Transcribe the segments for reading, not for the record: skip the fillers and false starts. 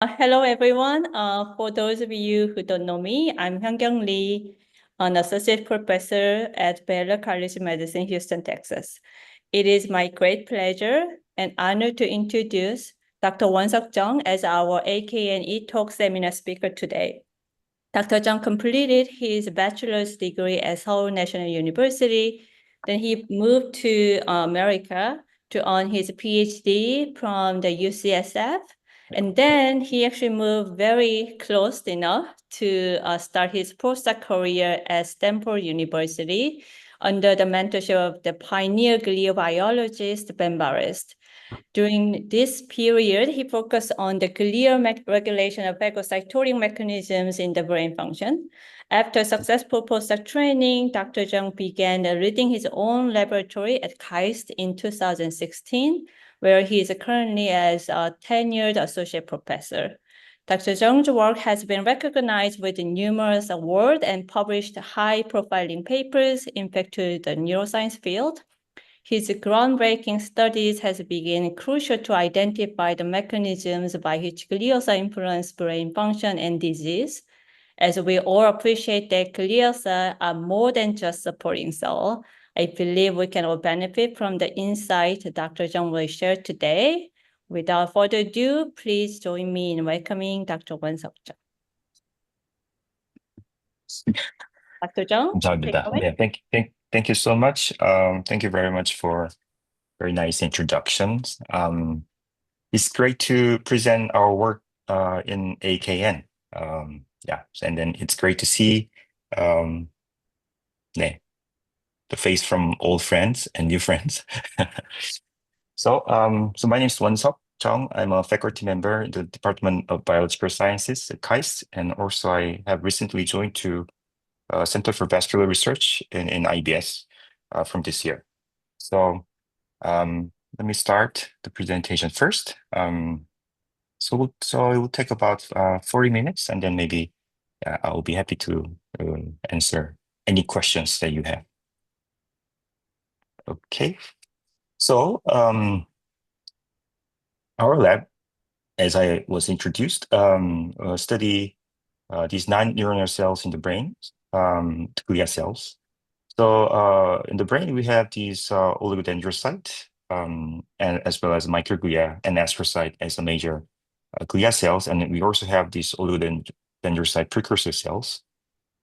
Hello, everyone. For those of you who don't know me, I'm Hyung Lee, an associate professor at Baylor College of Medicine, Houston, Texas. It is my great pleasure and honor to introduce Dr. Won-Suk Chung as our AKN eTalk seminar speaker today. Dr. Chung completed his bachelor's degree at Seoul National University. Then he moved to America to earn his PhD from the UCSF. And then he actually moved very close enough to start his postdoc career at Stanford University under the mentorship of the pioneer gliobiologist Ben Barres. During this period, he focused on the glial regulation of phagocytotic mechanisms in the brain function. After successful postdoc training, Dr. Chung began leading his own laboratory at KAIST in 2016, where he is currently as a tenured associate professor. Dr. Jung's work has been recognized with numerous awards and published high-profiling papers impact to the neuroscience field. His groundbreaking studies has been crucial to identify the mechanisms by which glial cells influence brain function and disease. As we all appreciate that glial cells are more than just supporting cells, I believe we can all benefit from the insight Dr. Chung will share today. Without further ado, please join me in welcoming Dr. Won-Suk Chung. Dr. Chung, take 감사합니다. away. Yeah, thank you so much. Thank you very much for very nice introductions. It's great to present our work in AKN. Yeah, and then it's great to see 네, the face from old friends and new friends. So my name is Won-Suk Chung. I'm a faculty member in the Department of Biological Sciences at KAIST, and also I have recently joined to Center for Vascular Research in IBS from this year. So let me start the presentation first. So it will take about 40 minutes, and then maybe I'll be happy to answer any questions that you have. Okay. So our lab, as I was introduced, study these non-neuronal cells in the brain, the glia cells. So in the brain, we have these oligodendrocyte, and as well as microglia and astrocyte as the major glia cells. And we also have these oligodendrocyte precursor cells.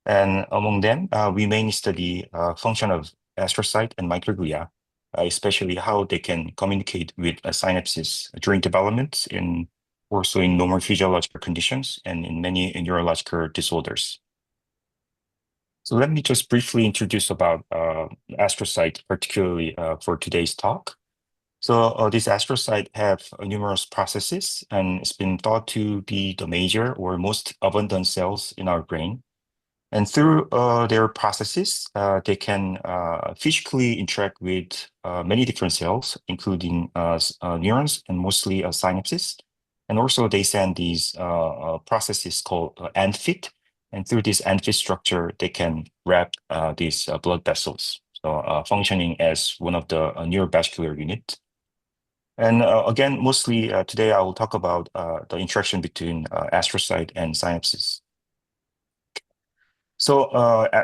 And among them, we mainly study function of astrocyte and microglia, especially how they can communicate with synapses during development and also in normal physiological conditions and in many neurological disorders. So let me just briefly introduce about astrocyte, particularly for today's talk. So these astrocytes have numerous processes, and it's been thought to be the major or most abundant cells in our brain. And through their processes, they can physically interact with many different cells, including neurons and mostly synapses. And also they send these processes called end-fit. And through this end-fit structure, they can wrap these blood vessels, so functioning as one of the neurovascular units. And again, mostly today I will talk about the interaction between astrocyte and synapses. So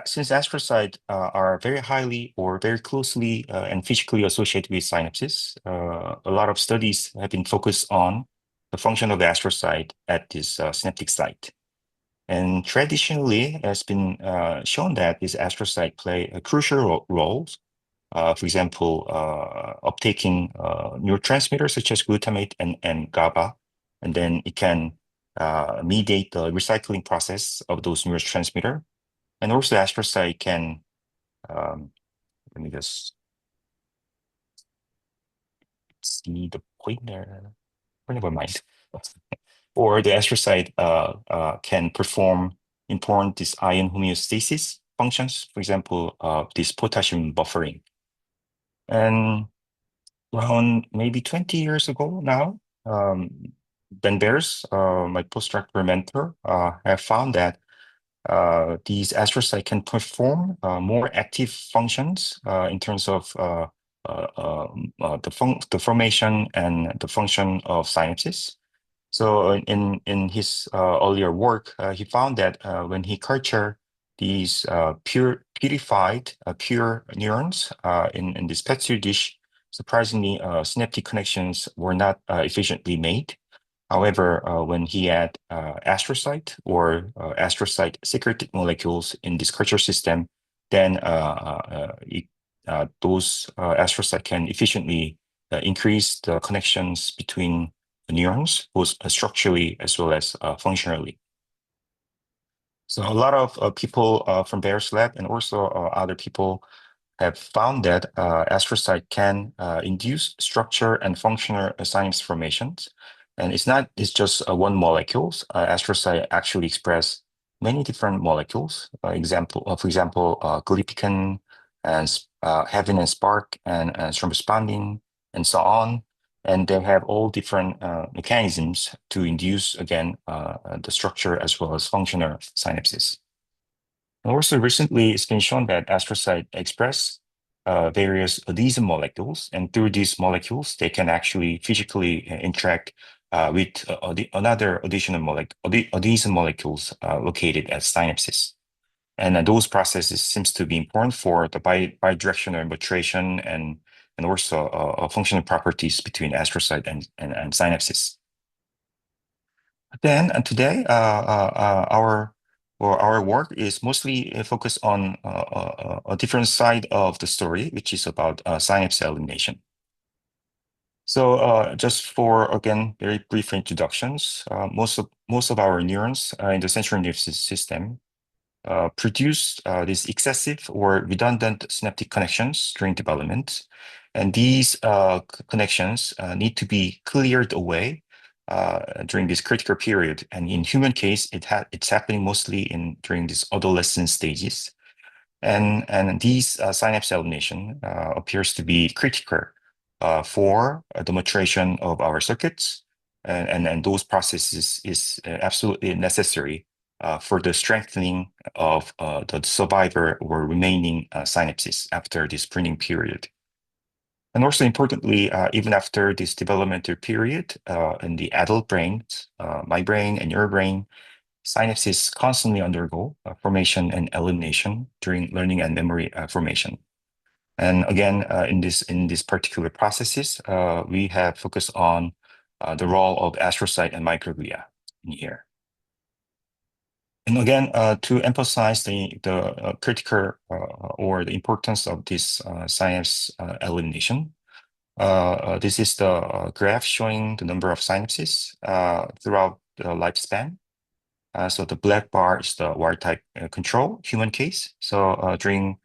since astrocytes are very highly or very closely and physically associated with synapses, a lot of studies have been focused on the function of the astrocyte at this synaptic site. And traditionally, it has been shown that these astrocytes play a crucial role, for example, uptaking neurotransmitters such as glutamate and GABA, and then it can mediate the recycling process of those neurotransmitters. And also astrocyte can, let me just see the pointer, never mind. Or the astrocyte can perform important this ion homeostasis functions, for example, this potassium buffering. And around maybe 20 years ago now, Ben Bears, my postdoctoral mentor, have found that these astrocytes can perform more active functions in terms of the formation and the function of synapses. So in his earlier work, he found that when he cultured these purified pure neurons in this petri dish, surprisingly, synaptic connections were not efficiently made. However, when he had astrocyte or astrocyte secreted molecules in this culture system, then those astrocytes can efficiently increase the connections between the neurons, both structurally as well as functionally. So a lot of people from Bear's lab and also other people have found that astrocyte can induce structure and functional synapse formations. And it's just one molecules. Astrocyte actually express many different molecules. For example, glypican and heaven and spark and strombosbondin and so on. And they have all different mechanisms to induce, again, the structure as well as functional synapses. And also recently, it's been shown that astrocytes express various adhesion molecules, and through these molecules, they can actually physically interact with another adhesion molecules located at synapses. And those processes seems to be important for the bidirectional maturation and also functional properties between astrocyte and synapses. Then today, our work is mostly focused on a different side of the story, which is about synapse elimination. So just for, again, very brief introductions, most of our neurons in the central nervous system produce these excessive or redundant synaptic connections during development. And these connections need to be cleared away during this critical period. And in human case, it's happening mostly during these adolescent stages. And these synapse elimination appears to be critical for the maturation of our circuits. And those processes is absolutely necessary for the strengthening of the survivor or remaining synapses after this pruning period. And also importantly, even after this developmental period in the adult brain, my brain and your brain, synapses constantly undergo formation and elimination during learning and memory formation. And again, in this particular processes, we have focused on the role of astrocyte and microglia in here. And again, to emphasize the critical or the importance of this synapse elimination, this is the graph showing the number of synapses throughout the lifespan. So the black bar is the wild type control human case. So during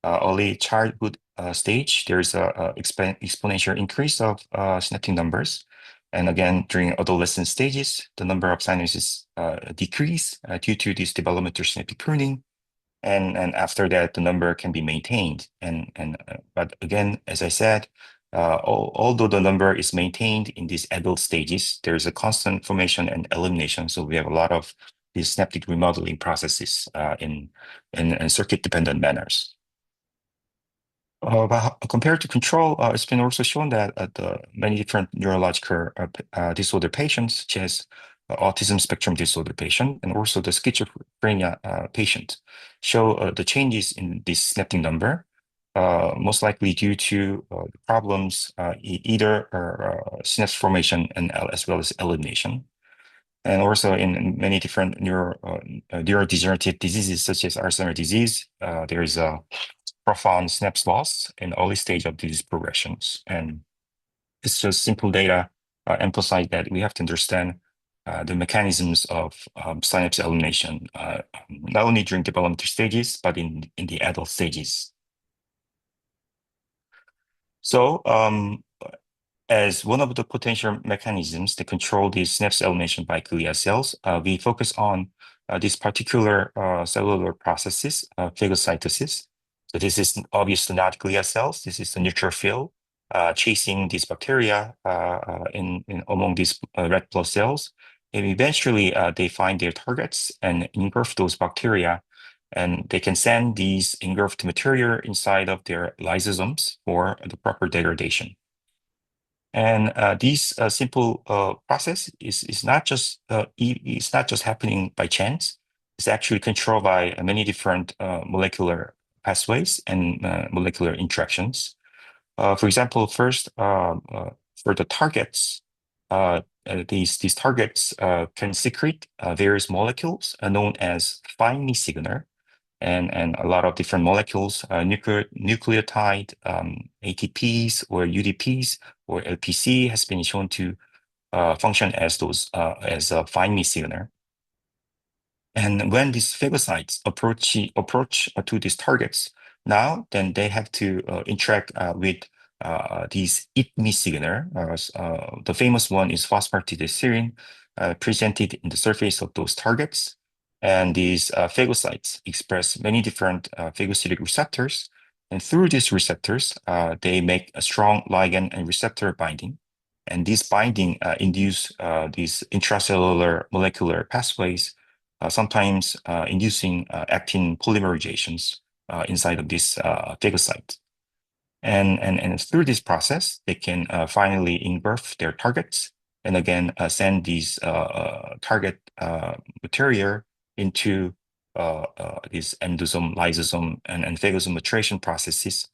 early childhood stage, there is a exponential increase of synaptic numbers. And again, during adolescent stages, the number of synapses decrease due to this developmental synaptic pruning. And after that, the number can be maintained. But again, as I said, although the number is maintained in these adult stages, there is a constant formation and elimination. So we have a lot of these synaptic remodeling processes in circuit-dependent manners. But compared to control, it's been also shown that the many different neurological disorder patients, such as autism spectrum disorder patient and also the schizophrenia patient, show the changes in this synaptic number, most likely due to problems either synapse formation and as well as elimination. And also in many different neurodegenerative diseases such as Alzheimer's disease, there is a profound synapse loss in early stage of disease progressions. And it's just simple data emphasize that we have to understand the mechanisms of synapse elimination, not only during developmental stages, but in the adult stages. So as one of the potential mechanisms to control the synapse elimination by glia cells, we focus on this particular cellular processes, phagocytosis. So this is obviously not glia cells. This is the neutrophil chasing these bacteria among these red blood cells. And eventually, they find their targets and engulf those bacteria, and they can send these engulfed material inside of their lysosomes for the proper degradation. And this simple process is not just it's not just happening by chance. It's actually controlled by many different molecular pathways and molecular interactions. For example, first for the targets, these targets can secrete various molecules known as fine signaler, and a lot of different molecules, nucleotide, ATPs or UDPs or LPC has been shown to function as those as a fine signaler. And when these phagocytes approach to these targets, now then they have to interact with these eat-me signaler. The famous one is phosphatidylserine, presented in the surface of those targets. And these phagocytes express many different phagocytic receptors. And through these receptors, they make a strong ligand and receptor binding. And this binding induce these intracellular molecular pathways, sometimes inducing actin polymerizations inside of this phagocyte. And through this process, they can finally engulf their targets and again send these target material into these endosome, lysosome, and phagosome maturation processes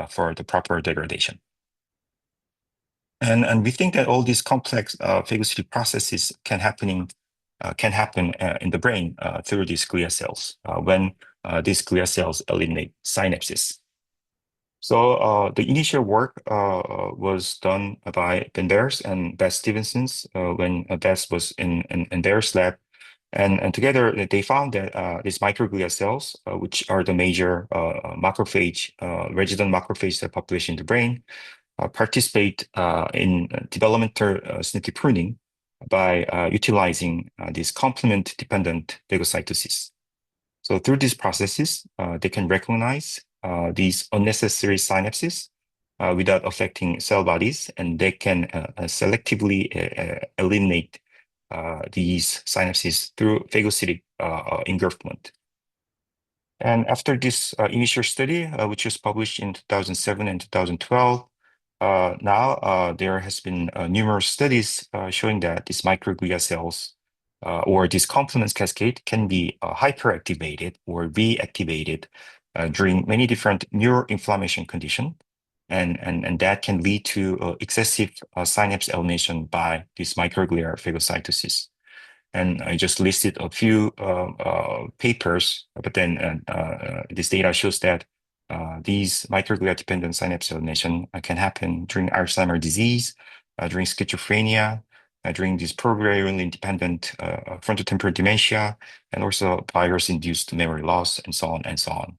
for the proper degradation. And we think that all these complex phagocytic processes can happen in the brain through these glia cells when these glia cells eliminate synapses. So the initial work was done by Ben Bears and Beth Stevenson's when Beth was in Bears' lab. And together they found that these microglia cells, which are the major macrophage, resident macrophage cell population in the brain, participate in developmental synaptic pruning by utilizing this complement-dependent phagocytosis. So through these processes, they can recognize these unnecessary synapses without affecting cell bodies, and they can selectively eliminate these synapses through phagocytic engulfment. And after this initial study, which was published in 2007 and 2012, now there has been numerous studies showing that these microglia cells or this complement cascade can be hyperactivated or reactivated during many different neuroinflammation conditions. And that can lead to excessive synapse elimination by this microglia phagocytosis. And I just listed a few papers, but then this data shows that these microglia-dependent synapse elimination can happen during Alzheimer's disease, during schizophrenia, during this progranulin-dependent frontotemporal dementia, and also virus-induced memory loss, and so on and so on.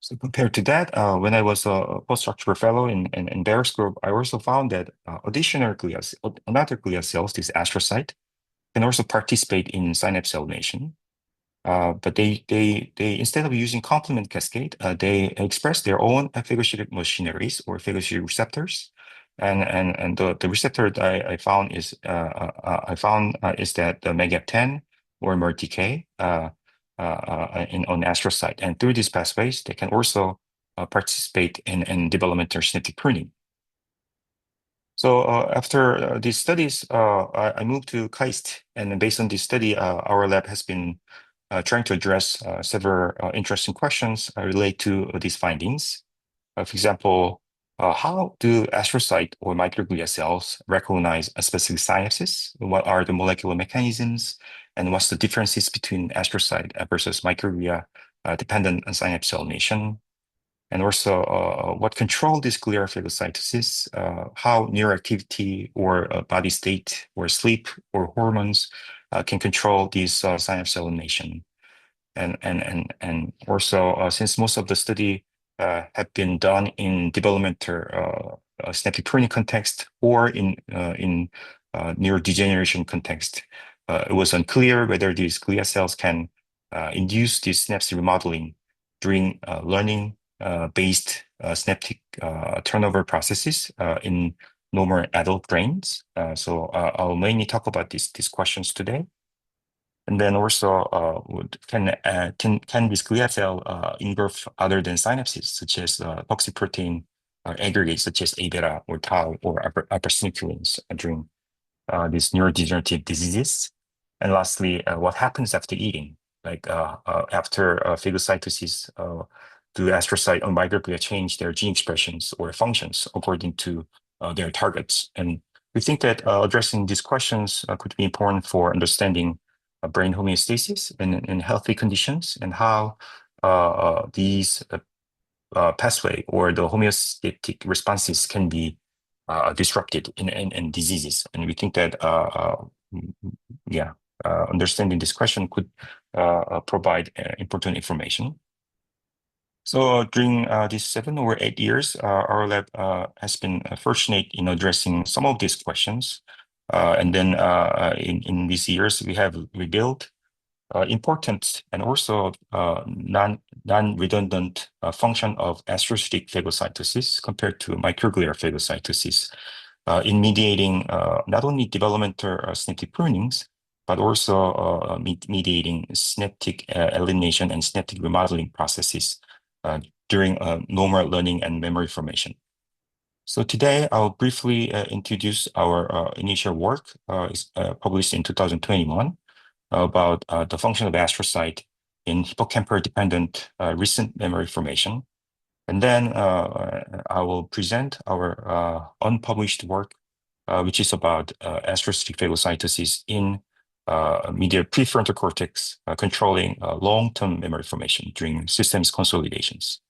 So compared to that, when I was a postdoctoral fellow in Bear's group, I also found that another glia cells, this astrocyte, can also participate in synapse elimination. But they instead of using complement cascade, they express their own phagocytic machineries or phagocytic receptors. And the receptor that I found is that the MAGAP10 or MERTK on astrocyte. And through these pathways, they can also participate in developmental synaptic pruning. So after these studies, I moved to KAIST, and based on this study, our lab has been trying to address several interesting questions related to these findings. For example, how do astrocyte or microglia cells recognize a specific synapses? What are the molecular mechanisms? And what's the differences between astrocyte versus microglia dependent on synapse elimination? And also, what control this glia phagocytosis, how neuroactivity or body state or sleep or hormones can control these synapse elimination. And also, since most of the study have been done in developmental synaptic pruning context or in neurodegeneration context, it was unclear whether these glia cells can induce this synapse remodeling during learning based synaptic turnover processes in normal adult brains. So I'll mainly talk about these questions today. And then also, can this glia cell engulf other than synapses, such as toxic protein aggregates such as A beta or tau or alpha-synucleins during these neurodegenerative diseases. And lastly, what happens after eating? Like after phagocytosis, do astrocyte or microglia change their gene expressions or functions according to their targets? And we think that addressing these questions could be important for understanding brain homeostasis in healthy conditions and how these pathway or the homeostatic responses can be disrupted in diseases. And we think that, yeah, understanding this question could provide important information. So during these 7 or 8 years, our lab has been fortunate in addressing some of these questions. And then in these years, we have rebuilt important and also non-redundant function of astrocytic phagocytosis compared to microglial phagocytosis in mediating not only developmental synaptic prunings, but also mediating synaptic elimination and synaptic remodeling processes during normal learning and memory formation. So today, I'll briefly introduce our initial work published in 2021 about the function of astrocyte in hippocampal-dependent recent memory formation. And then I will present our unpublished work, which is about astrocytic phagocytosis in medial prefrontal cortex controlling long-term memory formation during systems consolidations.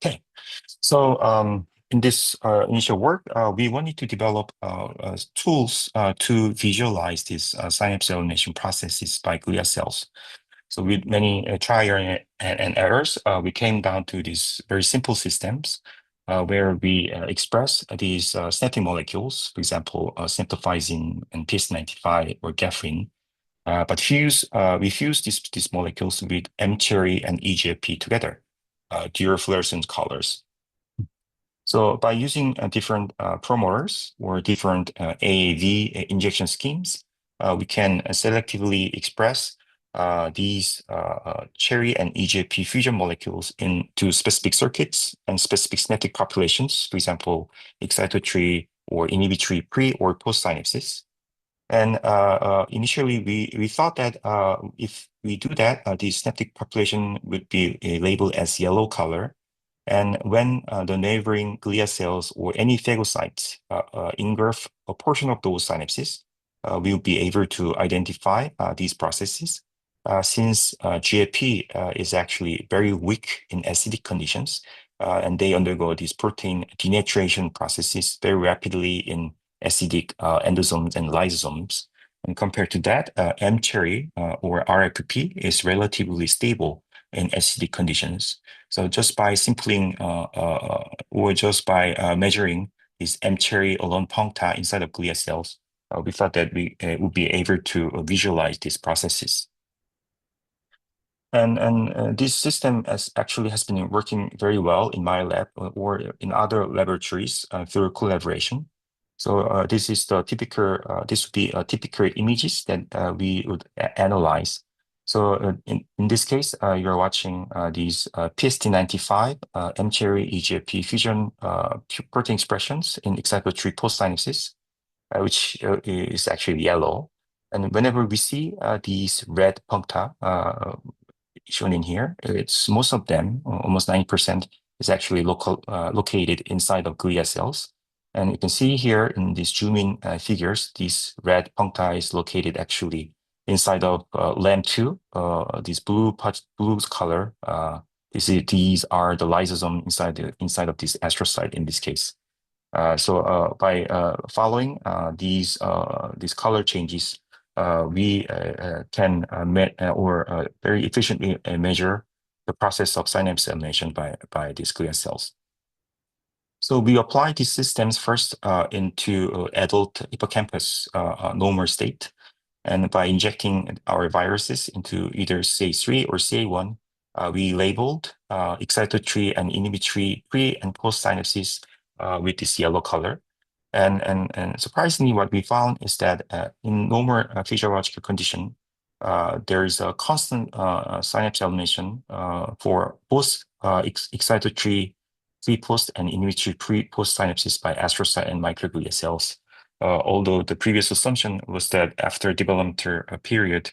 Okay, so in this initial work, we wanted to develop tools to visualize these synapse elimination processes by glia cells. So with many trial and errors, we came down to these very simple systems where we express these synaptic molecules, for example, synaptophysin and PS95 or gafrin, but we fuse these molecules with M-cherry and EGFP together, dual fluorescent colors. So by using different promoters or different AAV injection schemes, we can selectively express these cherry and EGFP fusion molecules into specific circuits and specific synaptic populations, for example, excitatory or inhibitory pre or post synapses. And initially, we thought that if we do that, the synaptic population would be labeled as yellow color. And when the neighboring glia cells or any phagocytes engulf a portion of those synapses, we'll be able to identify these processes. Since GFP is actually very weak in acidic conditions, and they undergo these protein denaturation processes very rapidly in acidic endosomes and lysosomes. And compared to that, M-cherry or RFP is relatively stable in acidic conditions. So just by sampling or just by measuring this M-cherry alone puncta inside of glia cells, we thought that we would be able to visualize these processes. And this system has been working very well in my lab or in other laboratories through collaboration. So this is the typical. This would be typical images that we would analyze. So in this case, you're watching these PST95 M-cherry EGFP fusion protein expressions in excitatory post-synapses, which is actually yellow. And whenever we see these red puncta shown in here, it's most of them, almost 90%, is actually located inside of glia cells. And you can see here in these zoom-in figures, this red puncta is located actually inside of LAM2, this blue color. These are the lysosome inside of this astrocyte in this case. So by following these color changes, we can very efficiently measure the process of synapse elimination by these glia cells. So we apply these systems first into adult hippocampus normal state. And by injecting our viruses into either CA3 or CA1, we labeled excitatory and inhibitory pre and post synapses with this yellow color. And surprisingly, what we found is that in normal physiological condition, there is a constant synapse elimination for both excitatory pre-post and in vitro pre-post synapses by astrocyte and microglia cells. Although the previous assumption was that after developmental period,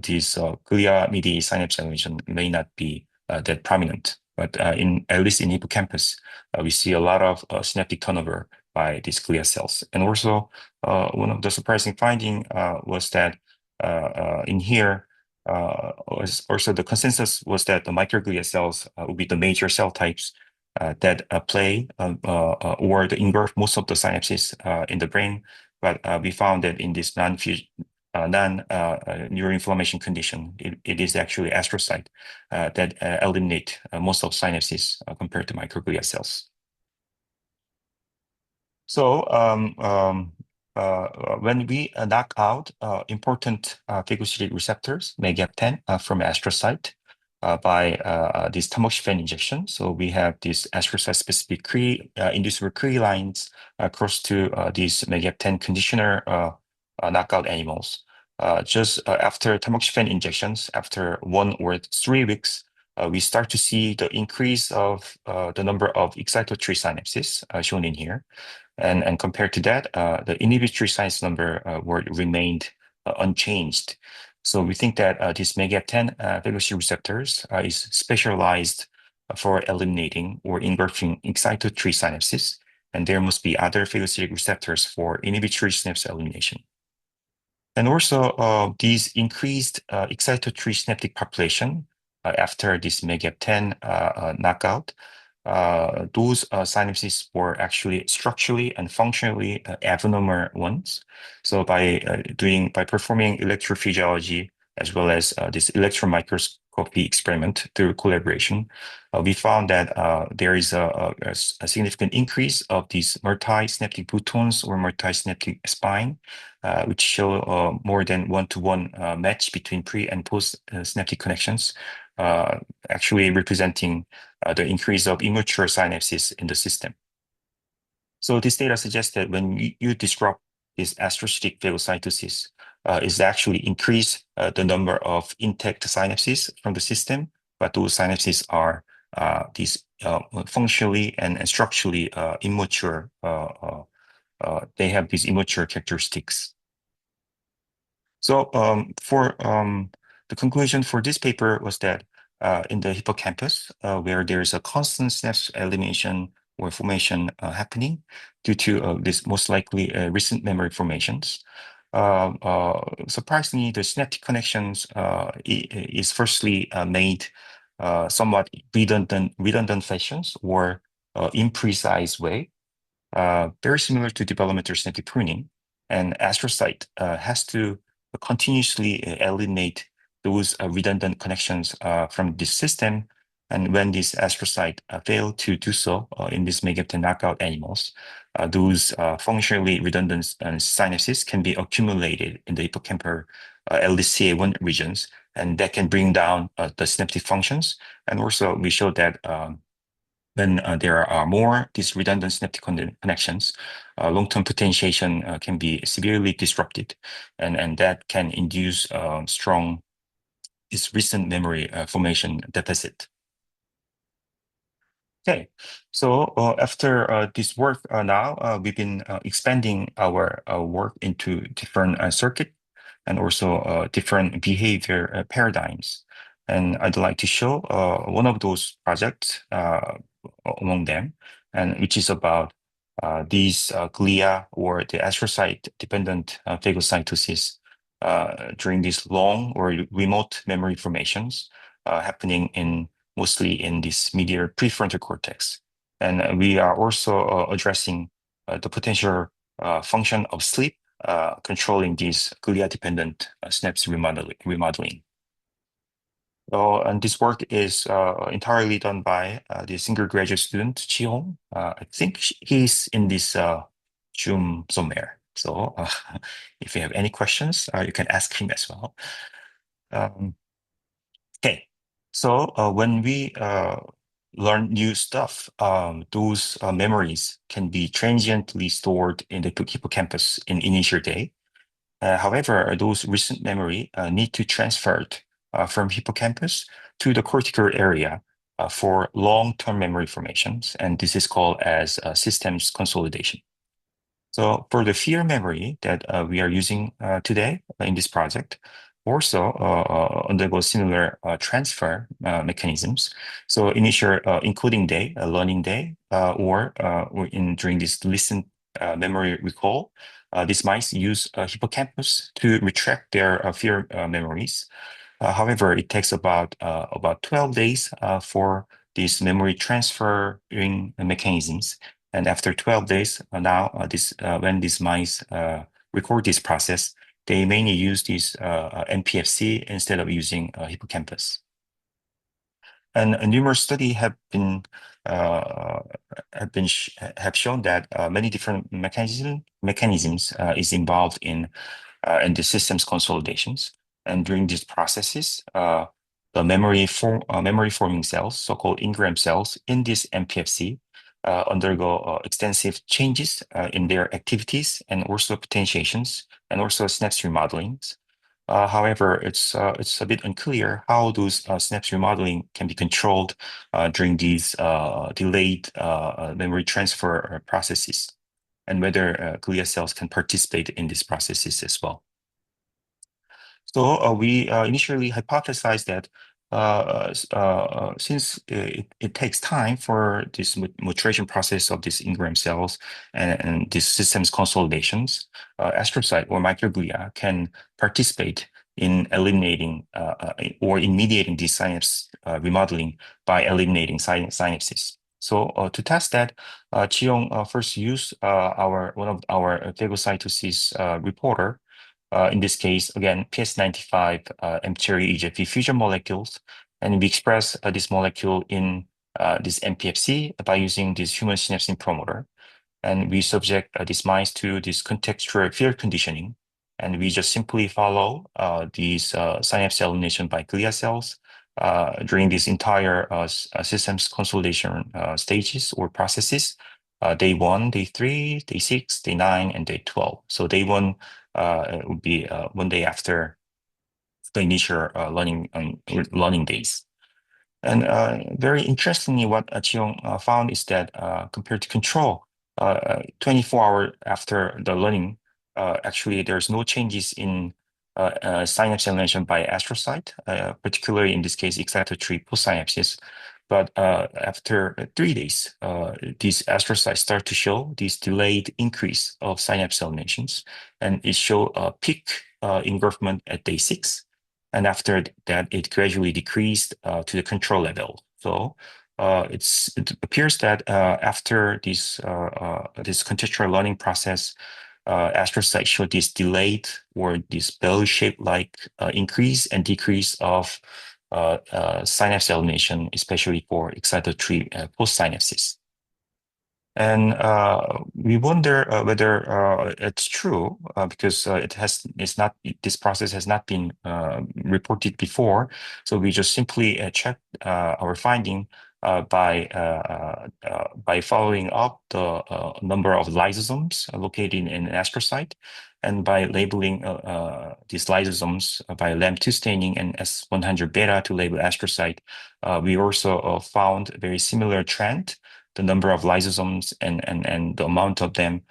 these glia-mediated synapse elevation may not be that prominent. But at least in hippocampus, we see a lot of synaptic turnover by these glia cells. And also, one of the surprising finding was that in here, also the consensus was that the microglia cells will be the major cell types that play or the engulf most of the synapses in the brain. But we found that in this neuroinflammation condition, it is actually astrocyte that eliminate most of synapses compared to microglia cells. So when we knock out important phagocytic receptors, MAGAP10 from astrocyte by this tamoxifen injection, so we have these astrocyte-specific inducible Cre lines across to these MAGAP10 conditioner knockout animals. Just after tamoxifen injections, after 1 or 3 weeks, we start to see the increase of the number of excitatory synapses shown in here. And compared to that, the inhibitory synapse number remained unchanged. So we think that this MAGAP10 phagocytic receptors is specialized for eliminating or engulfing excitatory synapses, and there must be other phagocytic receptors for inhibitory synapse elimination. And also, these increased excitatory synaptic population after this MAGAP10 knockout, those synapses were actually structurally and functionally abnormal ones. So by performing electrophysiology as well as this electron microscopy experiment through collaboration, we found that there is a significant increase of these multi-synaptic boutons or multi-synaptic spine, which show more than one-to-one match between pre and post synaptic connections, actually representing the increase of immature synapses in the system. So this data suggests that when you disrupt this astrocytic phagocytosis, is actually increase the number of intact synapses from the system, but those synapses are these functionally and structurally immature. They have these immature characteristics. So for the conclusion for this paper was that in the hippocampus, where there is a constant synapse elimination or formation happening due to this most likely recent memory formations, surprisingly, the synaptic connections is firstly made somewhat redundant fashions or imprecise way, very similar to developmental synaptic pruning. And astrocyte has to continuously eliminate those redundant connections from this system. And when these astrocyte fail to do so in these MAGAP10 knockout animals, those functionally redundant synapses can be accumulated in the hippocampal LDCA1 regions, and that can bring down the synaptic functions. And also, we showed that when there are more these redundant synaptic connections, long-term potentiation can be severely disrupted, and that can induce strong recent memory formation deficit. Okay, so after this work now, we've been expanding our work into different circuit and also different behavior paradigms. And I'd like to show one of those projects among them, and which is about these glia or the astrocyte-dependent phagocytosis during these long or remote memory formations happening mostly in this medial prefrontal cortex. And we are also addressing the potential function of sleep controlling these glia-dependent synapse remodeling. And this work is entirely done by the single graduate student, Chi Hong. I think he's in this Zoom somewhere. So if you have any questions, you can ask him as well. Okay, so when we learn new stuff, those memories can be transiently stored in the hippocampus in initial day. However, those recent memory need to transfer from hippocampus to the cortical area for long-term memory formations, and this is called as systems consolidation. So for the fear memory that we are using today in this project, also undergo similar transfer mechanisms. So initial encoding day, learning day, or during this listen memory recall, these mice use hippocampus to retract their fear memories. However, it takes about 12 days for these memory transferring mechanisms. And after 12 days, when these mice record this process, they mainly use this NPFC instead of using hippocampus. And numerous studies have shown that many different mechanisms is involved in the systems consolidations. And during these processes, the memory forming cells, so-called engram cells in this MPFC, undergo extensive changes in their activities and also potentiations and also synapse remodelings. However, it's a bit unclear how those synapse remodeling can be controlled during these delayed memory transfer processes, and whether glia cells can participate in these processes as well. So we initially hypothesized that since it takes time for this maturation process of these engram cells and these systems consolidations, astrocyte or microglia can participate in eliminating or in mediating this synapse remodeling by eliminating synapses. So to test that, Chiong first used one of our phagocytosis reporter. In this case, again, PS95 mTOR EGFP fusion molecules, and we express this molecule in this MPFC by using this human synapsin promoter. And we subject these mice to this contextual field conditioning, and we just simply follow these synapse elimination by glia cells during this entire systems consolidation stages or processes. Day 1, day 3, day 6, day 9, and day 12. So day 1 would be 1 day after the initial learning days. And very interestingly, what Chiong found is that compared to control, 24 hours after the learning, actually there's no changes in synapse elimination by astrocyte, particularly in this case, excitatory post-synapses. But after 3 days, these astrocytes start to show this delayed increase of synapse eliminations, and it show a peak engulfment at day 6. And after that, it gradually decreased to the control level. So it appears that after this contextual learning process, astrocytes show this delayed or this bell-shaped like increase and decrease of synapse elimination, especially for excitatory post-synapses. And we wonder whether it's true because this process has not been reported before. So we just simply check our finding by following up the number of lysosomes located in an astrocyte, and by labeling these lysosomes by LAMP2 staining and S100 beta to label astrocyte. We also found a very similar trend. The number of lysosomes and the amount of them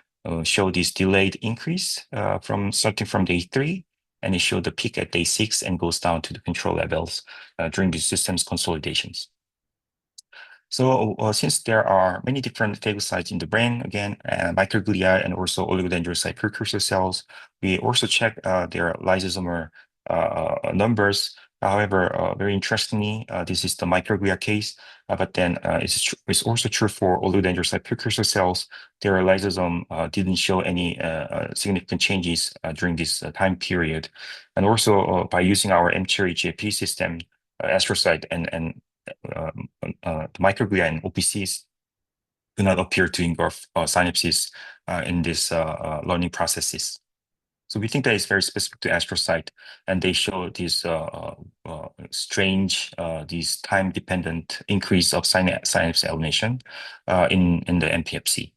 show this delayed increase starting from day 3, and it showed the peak at day 6 and goes down to the control levels during the systems consolidations. So since there are many different phagocytes in the brain, again, microglia and also oligodendrocyte precursor cells, we also check their lysosomal numbers. However, very interestingly, this is the microglia case, but then it's also true for oligodendrocyte precursor cells. Their lysosome didn't show any significant changes during this time period. And also by using our mTOR EGFP system, astrocyte and the microglia and OPCs do not appear to engulf synapses in these learning processes. So we think that is very specific to astrocyte, and they show this strange, this time-dependent increase of synapse elimination in the MPFC.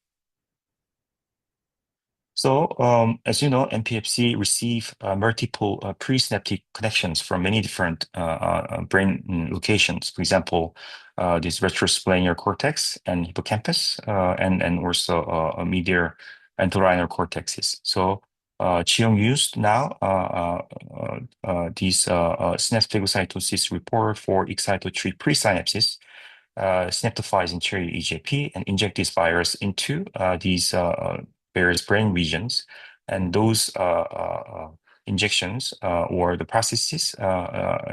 So as you know, MPFC receive multiple presynaptic connections from many different brain locations. For example, this retrosplenial cortex and hippocampus, and also medial entorhinal cortexes. So Chiyoung used now these synapse phagocytosis report for excitotory pre-synapses, synaptophiles interior EJP, and inject this virus into these various brain regions. And those injections or the processes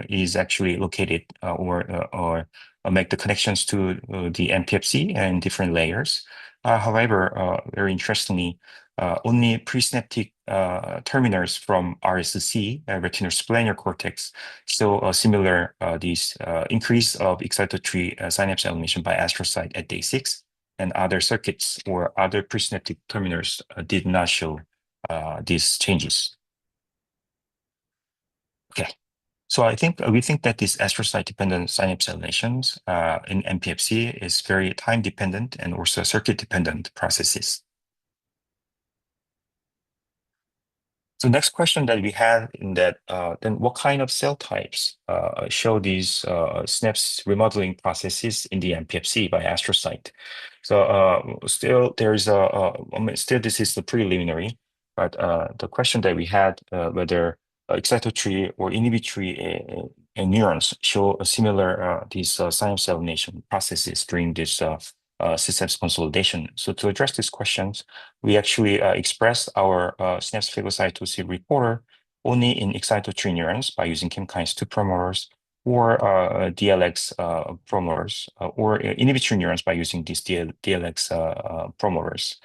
is actually located or make the connections to the MPFC and different layers. However, very interestingly, only presynaptic terminals from RSC, retinal cortex, show a similar this increase of excitatory synapse elevation by astrocyte at day 6, and other circuits or other presynaptic terminals did not show these changes. Okay. So I think we think that this astrocyte-dependent synapse elevations in MPFC is very time-dependent and also circuit-dependent processes. So next question that we have in that, then what kind of cell types show these synapse remodeling processes in the MPFC by astrocyte? So still there's still this is the preliminary, but the question that we had whether excitatory or inhibitory neurons show a similar these synapse elimination processes during this synapse consolidation. So to address these questions, we actually express our synapse phagocytosis reporter only in excitatory neurons by using chemokines 2 promoters or DLX promoters or inhibitory neurons by using these DLX promoters.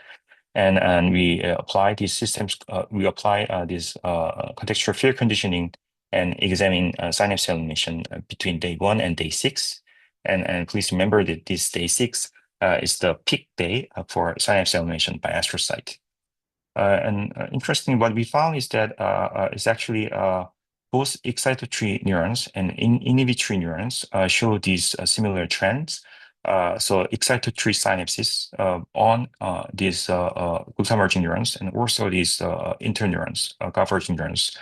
And we apply these systems, we apply this contextual field conditioning and examine synapse elimination between day 1 and day 6. And please remember that this day 6 is the peak day for synapse elimination by astrocyte. And interesting, what we found is that it's actually both excitatory neurons and inhibitory neurons show these similar trends. So excitatory synapses on these glutamergic neurons and also these interneurons, GABAergic neurons,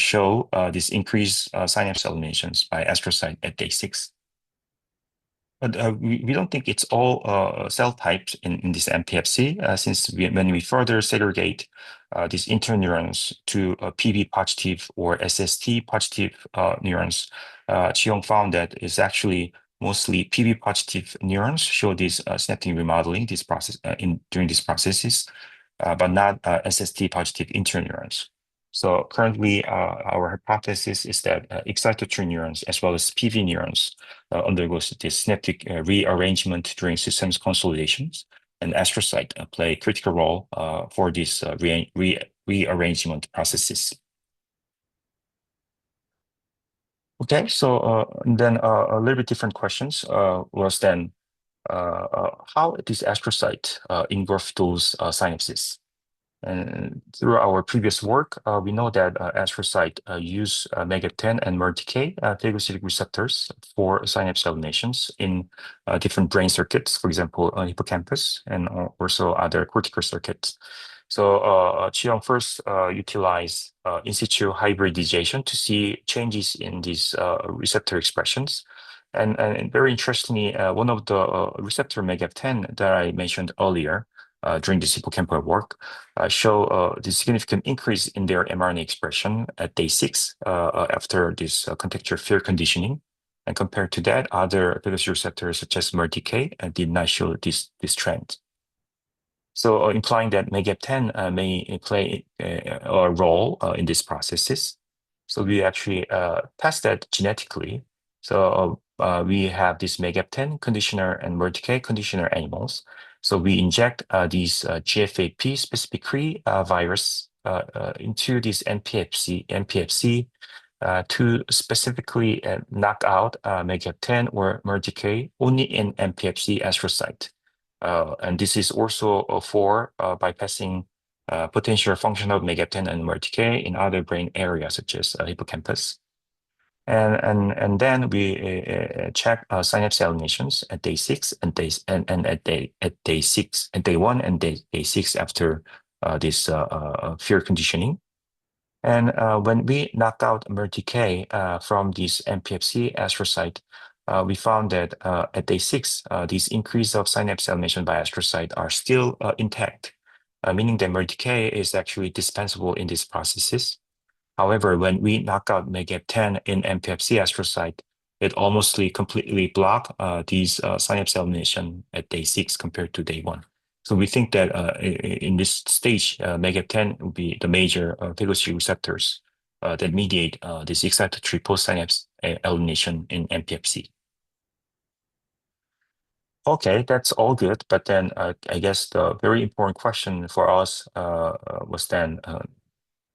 show this increased synapse eliminations by astrocyte at day 6. But we don't think it's all cell types in this MPFC, since when we further segregate these interneurons to PB positive or SST positive neurons, Chiyoung found that it's actually mostly PB positive neurons show this synaptic remodeling this process during these processes, but not SST positive interneurons. So currently, our hypothesis is that excitatory neurons as well as PV neurons undergoes this synaptic rearrangement during systems consolidations, and astrocyte play a critical role for these rearrangement processes. Okay, so then a little bit different questions was then how does astrocyte engulf those synapses? And through our previous work, we know that astrocyte use MEGAP10 and MERTK phagocytic receptors for synapse eliminations in different brain circuits, for example, hippocampus and also other cortical circuits. So Chiyoung first utilized in situ hybridization to see changes in these receptor expressions. And very interestingly, one of the receptor MEGAP10 that I mentioned earlier during this hippocampal work show the significant increase in their mRNA expression at day 6 after this contextual field conditioning. And compared to that, other phagocytic receptors such as MERTK did not show this trend. So implying that MEGAP10 may play a role in these processes. So we actually test that genetically. So we have this MEGAP10 conditioner and MERTK conditioner animals. So we inject these GFAP specific Cre virus into this MPFC to specifically knock out MEGAP10 or MERTK only in MPFC astrocyte. And this is also for bypassing potential function of MEGAP10 and MERTK in other brain areas such as hippocampus. And then we check synapse eliminations at day 6 and at day 6 and day 1 and day 6 after this field conditioning. And when we knock out MERTK from this MPFC astrocyte, we found that at day 6, these increase of synapse elimination by astrocyte are still intact, meaning that memory decay is actually dispensable in these processes. However, when we knock out MAGEP10 in MPFC astrocyte, it almost completely block these synapse elimination at day 6 compared to day 1. So we think that in this stage, MAGEP10 will be the major phagocytic receptors that mediate this excitatory post-synapse elimination in MPFC. Okay, that's all good. But then I guess the very important question for us was then,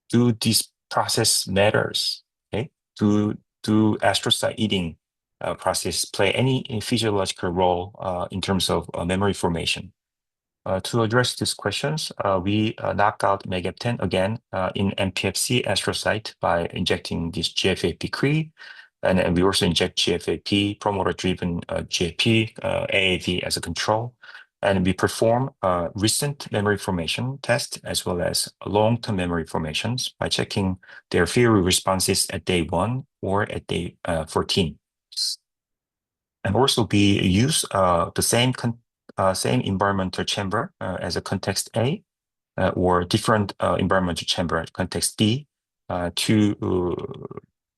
do this process matters? Okay, do astrocyte eating process play any physiological role in terms of memory formation? To address these questions, we knock out MAGEP10 again in MPFC astrocyte by injecting this GFAP-3, and we also inject GFAP promoter-driven GAP AAV as a control. And we perform recent memory formation test as well as long-term memory formations by checking their theory responses at day 1 or at day 14. And also we use the same environmental chamber as a context A or different environmental chamber at context B to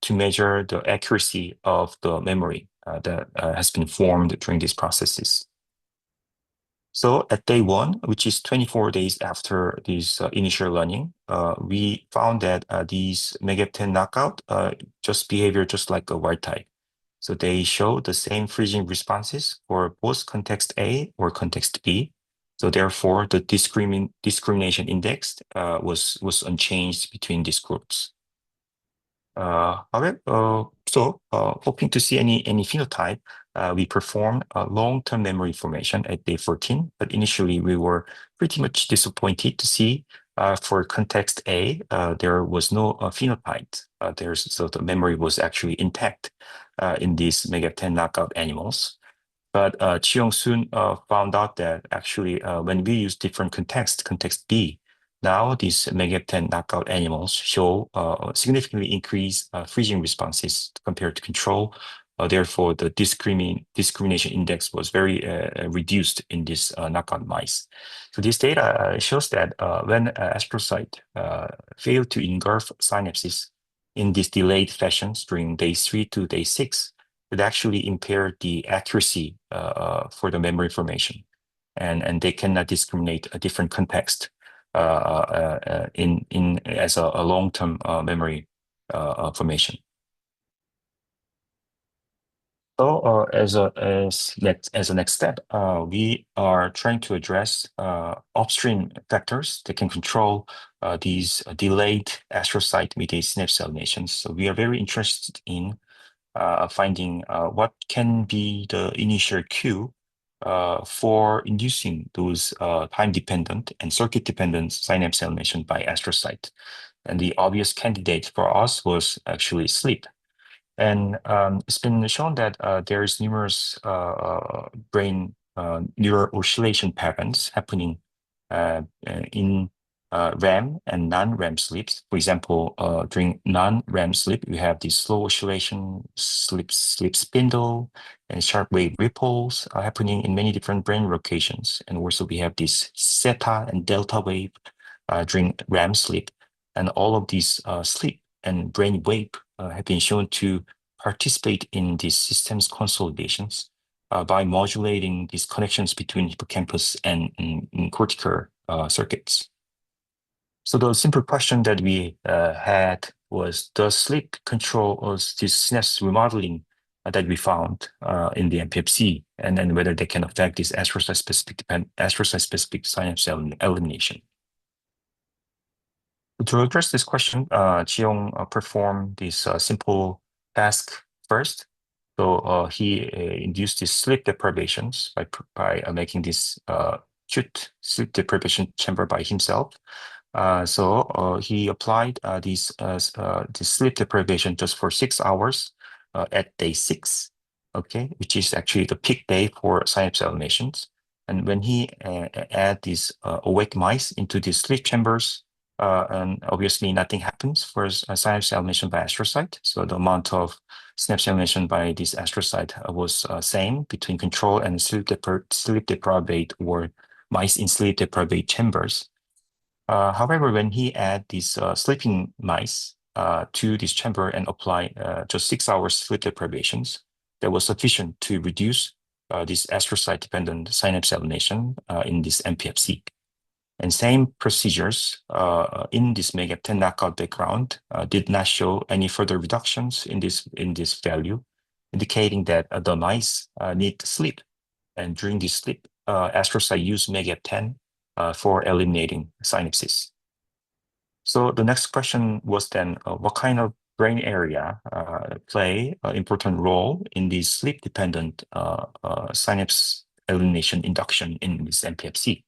measure the accuracy of the memory that has been formed during these processes. So at day 1, which is 24 days after this initial learning, we found that these MAGEP10 knockout just behavior just like a wild type. So they show the same freezing responses for both context A or context B. So therefore, the discrimination index was unchanged between these groups. However, hoping to see any phenotype, we performed a long-term memory formation at day 14, but initially we were pretty much disappointed to see for context A, there was no phenotype. So the memory was actually intact in these MAGEP10 knockout animals. But Chiong soon found out that actually when we use different context B, now these MAGEP10 knockout animals show significantly increased freezing responses compared to control. Therefore, the discrimination index was very reduced in these knockout mice. So this data shows that when astrocyte fail to engulf synapses in these delayed fashions during day 3 to day 6, it actually impaired the accuracy for the memory formation, and they cannot discriminate a different context in as a long-term memory formation. So as a next step, we are trying to address upstream factors that can control these delayed astrocyte-mediated synapse eliminations. So we are very interested in finding what can be the initial cue for inducing those time-dependent and circuit-dependent synapse elimination by astrocyte. And the obvious candidate for us was actually sleep. And it's been shown that there's numerous brain neural oscillation patterns happening in REM and non-REM sleeps. For example, during non-REM sleep, we have this slow oscillation, sleep spindle, and sharp wave ripples happening in many different brain locations. And also we have this theta and delta wave during REM sleep. And all of these sleep and brain wave have been shown to participate in these systems consolidations by modulating these connections between hippocampus and cortical circuits. So the simple question that we had was, does sleep control this synapse remodeling that we found in the MPFC, and then whether they can affect this astrocyte-specific synapse elimination? To address this question, Chiong performed this simple task first. So he induced these sleep deprivations by making this acute sleep deprivation chamber by himself. So he applied this sleep deprivation just for 6 hours at day 6, okay, which is actually the peak day for synapse eliminations. And when he add these awake mice into these sleep chambers, and obviously nothing happens for synapse elimination by astrocyte. So the amount of synapse elimination by this astrocyte was same between control and sleep deprived or mice in sleep deprived chambers. However, when he add these sleeping mice to this chamber and apply just 6 hours sleep deprivations, that was sufficient to reduce this astrocyte-dependent synapse elimination in this MPFC. And same procedures in this MAGAP10 knockout background did not show any further reductions in this value, indicating that the mice need sleep. And during this sleep, astrocyte use MAGAP10 for eliminating synapses. So the next question was then, what kind of brain area play an important role in the sleep-dependent synapse elimination induction in this MPFC?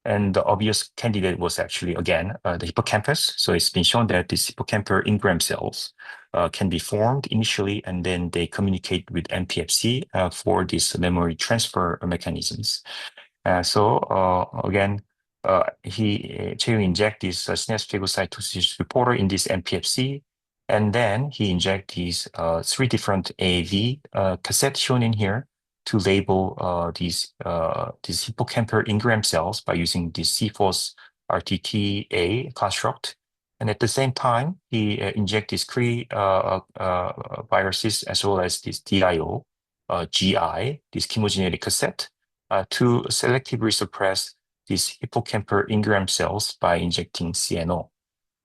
And the obvious candidate was actually, again, the hippocampus. So it's been shown that these hippocampal engram cells can be formed initially, and then they communicate with MPFC for these memory transfer mechanisms. Again, Cheo inject this synapse phagocytosis reporter in this MPFC, and then he inject these 3 different AAV cassettes shown in here to label these hippocampal engram cells by using this CFOS RTTA construct. And at the same time, he inject these Cre viruses as well as this DIO, GI, this chemogenetic cassette, to selectively suppress these hippocampal engram cells by injecting CNO.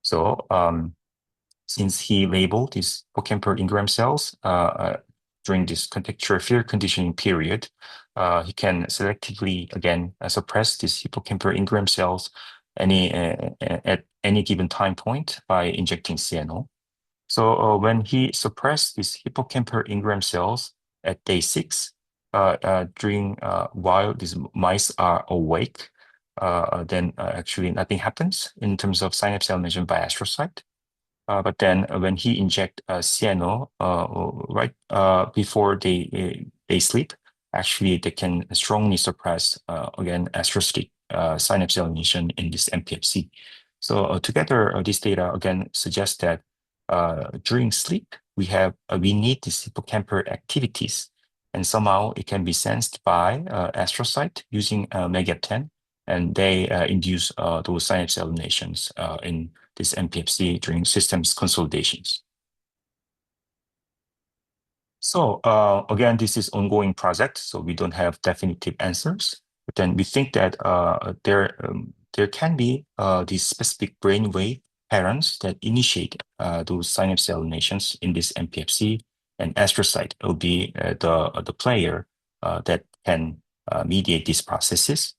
So since he labeled these hippocampal engram cells during this contextual field conditioning period, he can selectively, again, suppress these hippocampal engram cells at any given time point by injecting CNO. So when he suppressed these hippocampal engram cells at day 6, during while these mice are awake, then actually nothing happens in terms of synapse elimination by astrocyte. But then when he inject CNO right before they sleep, actually they can strongly suppress again astrocytic synapse elimination in this MPFC. So together, this data again suggests that during sleep we need these hippocampal activities, and somehow it can be sensed by astrocyte using MAGAP10, and they induce those synapse eliminations in this MPFC during systems consolidations. So again, this is ongoing project, so we don't have definitive answers. But then we think that there can be these specific brainwave patterns that initiate those synapse eliminations in this MPFC, and astrocyte will be the player that can mediate these processes.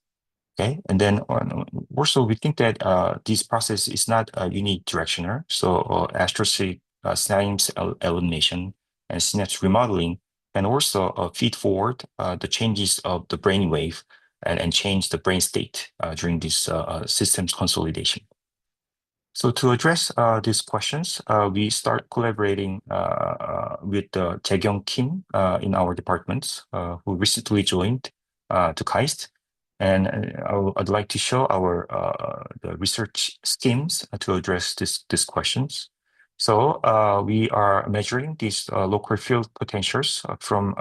Okay, and then also we think that this process is not unidirectional. So astrocytic synapse elimination and synapse remodeling can also feed forward the changes of the brain wave and change the brain state during this systems consolidation. So to address these questions, we start collaborating with Jae-kyung Kim in our departments, who recently joined to KAIST. And I'd like to show our the research schemes to address these questions. So we are measuring these local field potentials from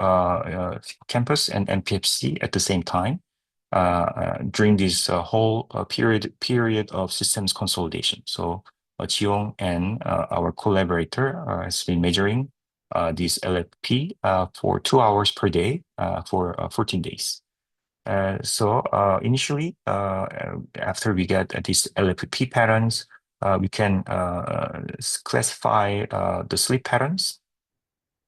campus and MPFC at the same time during this whole period of systems consolidation. So Jiong and our collaborator has been measuring this LFP for 2 hours per day for 14 days. So initially, after we get these LFP patterns, we can classify the sleep patterns.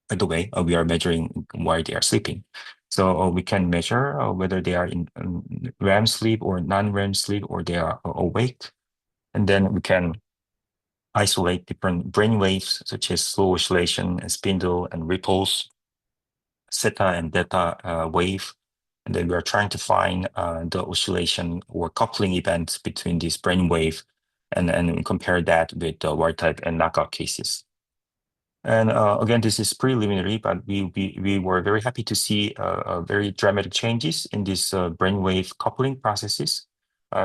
By the way, we are measuring while they are sleeping. So we can measure whether they are in REM sleep or non-REM sleep, or they are awake. And then we can isolate different brain waves, such as slow oscillation and spindle and ripples, theta and theta wave. And then we are trying to find the oscillation or coupling events between this brain wave and compare that with the wild type and knockout cases. And again, this is preliminary, but we were very happy to see very dramatic changes in these brainwave coupling processes.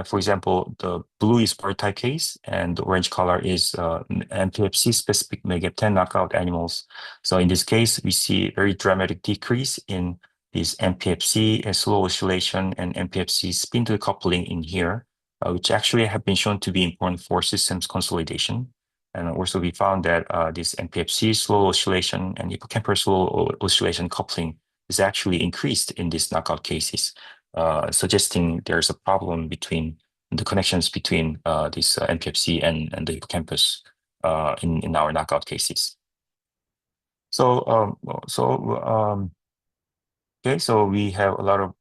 For example, the blue is bird type case, and the orange color is MPFC-specific MAGEP10 knockout animals. So in this case, we see very dramatic decrease in this MPFC slow oscillation and MPFC spindle coupling in here, which actually have been shown to be important for systems consolidation. And also we found that this MPFC slow oscillation and hippocampal slow oscillation coupling is actually increased in these knockout cases, suggesting there's a problem between the connections between this MPFC and the hippocampus in our knockout cases. Okay, so we have a lot of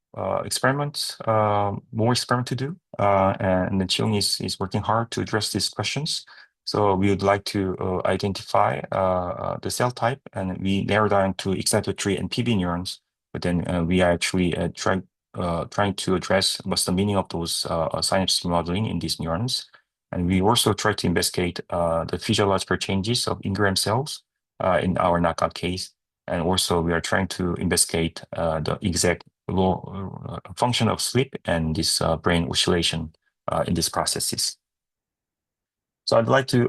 experiments, more experiment to do, and then Chung is working hard to address these questions. So we would like to identify the cell type, and we narrow down to excitatory and PB neurons. But then we are actually trying to address what's the meaning of those synapse remodeling in these neurons. And we also try to investigate the physiological changes of engram cells in our knockout case. And also we are trying to investigate the exact function of sleep and this brain oscillation in these processes. So I'd like to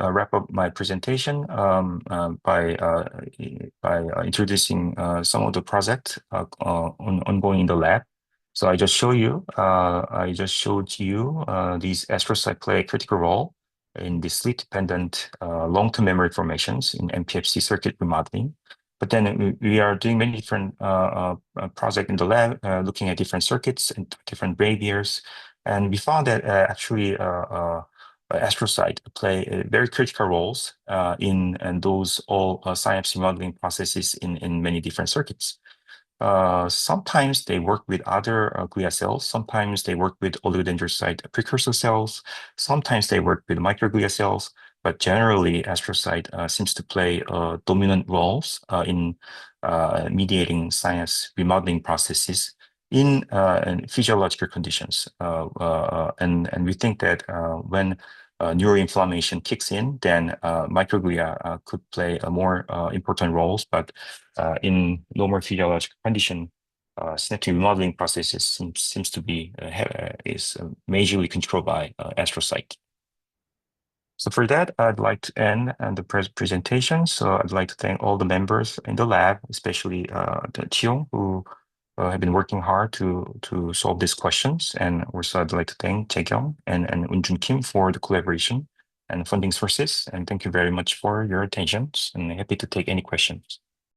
wrap up my presentation by introducing some of the projects ongoing in the lab. So I just showed you these astrocytes play a critical role in the sleep-dependent long-term memory formations in MPFC circuit remodeling. But then we are doing many different projects in the lab, looking at different circuits and different behaviors. And we found that actually astrocytes play very critical roles in those all synapse remodeling processes in many different circuits. Sometimes they work with other glia cells. Sometimes they work with oligodendrocyte precursor cells. Sometimes they work with microglia cells. But generally, astrocyte seems to play dominant roles in mediating synapse remodeling processes in physiological conditions. And we think that when neuroinflammation kicks in, then microglia could play a more important roles. But in normal physiological condition, synaptic remodeling processes seems to be is majorly controlled by astrocyte. So for that, I'd like to end the presentation. So I'd like to thank all the members in the lab, especially Chiong, who have been working hard to solve these questions. And also I'd like to thank Jae-kyung and Unjun Kim for the collaboration and funding sources. And thank you very much for your attention. And happy to take any questions.